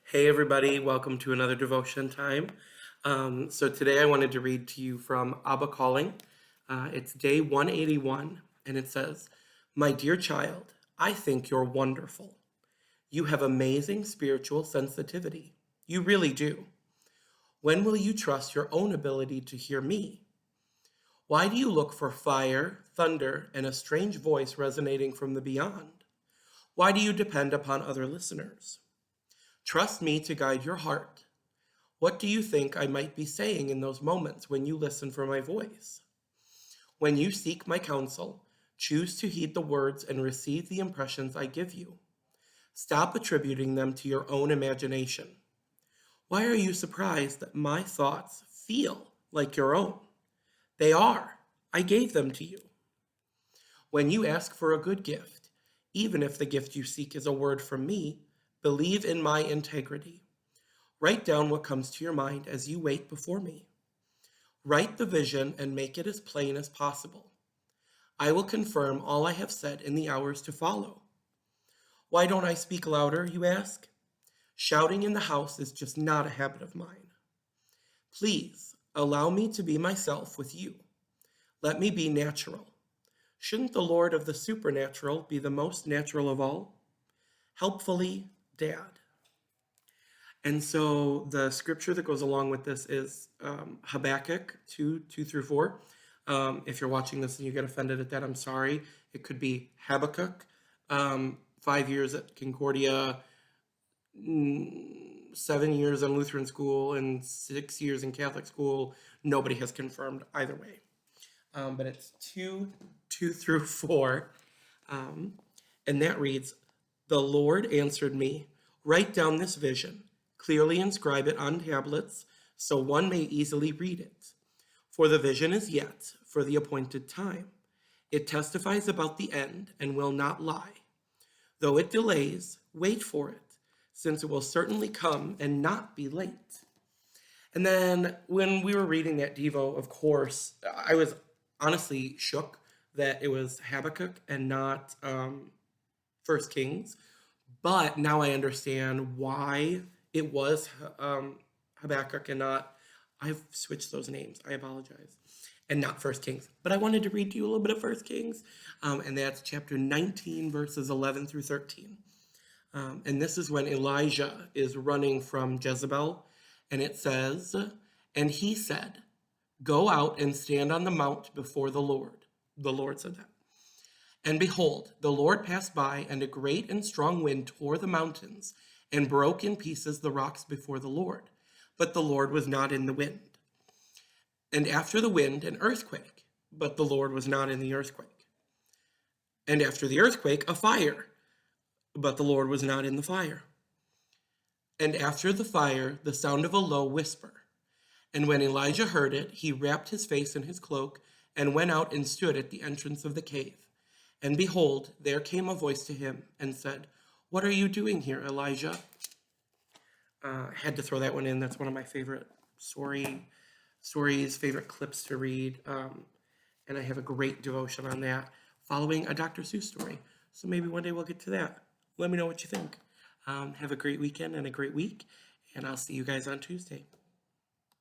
Hey everybody, welcome to another devotion time. So today I wanted to read to you from Abba Calling. It's day 181, and it says, "My dear child, I think you're wonderful. You have amazing spiritual sensitivity. You really do. When will you trust your own ability to hear me? Why do you look for fire, thunder, and a strange voice resonating from the beyond? Why do you depend upon other listeners? Trust me to guide your heart. What do you think I might be saying in those moments when you listen for my voice? When you seek my counsel, choose to heed the words and receive the impressions I give you. Stop attributing them to your own imagination. Why are you surprised that my thoughts feel like your own? They are. I gave them to you. When you ask for a good gift, even if the gift you seek is a word from me, believe in my integrity. Write down what comes to your mind as you wait before me. Write the vision and make it as plain as possible. I will confirm all I have said in the hours to follow. Why don't I speak louder, you ask? Shouting in the house is just not a habit of mine. Please allow me to be myself with you. Let me be natural. Shouldn't the Lord of the supernatural be the most natural of all? Helpfully, Dad. And so the scripture that goes along with this is Habakkuk 2 through 4. If you're watching this and you get offended at that, I'm sorry. It could be Habakkuk, 5 years at Concordia, 7 years in Lutheran school, and 6 years in Catholic school. Nobody has confirmed either way. But it's 2 through 4. And that reads, "The Lord answered me, write down this vision. Clearly inscribe it on tablets so one may easily read it. For the vision is yet for the appointed time. It testifies about the end and will not lie. Though it delays, wait for it, since it will certainly come and not be late." And then when we were reading that Devo, of course, I was honestly shook that it was Habakkuk and not First Kings. But now I understand why it was Habakkuk and not, I've switched those names, I apologize, and not First Kings. But I wanted to read to you a little bit of First Kings, and that's chapter 19, verses 11 through 13. And this is when Elijah is running from Jezebel, and it says, "And he said, 'Go out and stand on the mount before the Lord.'" The Lord said that. "And behold, the Lord passed by, and a great and strong wind tore the mountains and broke in pieces the rocks before the Lord. But the Lord was not in the wind. And after the wind, an earthquake. But the Lord was not in the earthquake. And after the earthquake, a fire. But the Lord was not in the fire. And after the fire, the sound of a low whisper. And when Elijah heard it, he wrapped his face in his cloak and went out and stood at the entrance of the cave. And behold, there came a voice to him and said, 'What are you doing here, Elijah?'" Had to throw that one in. That's one of my favorite stories, favorite clips to read. And I have a great devotion on that, following a Dr. Seuss story. So maybe one day we'll get to that. Let me know what you think. Have a great weekend and a great week, and I'll see you guys on Tuesday.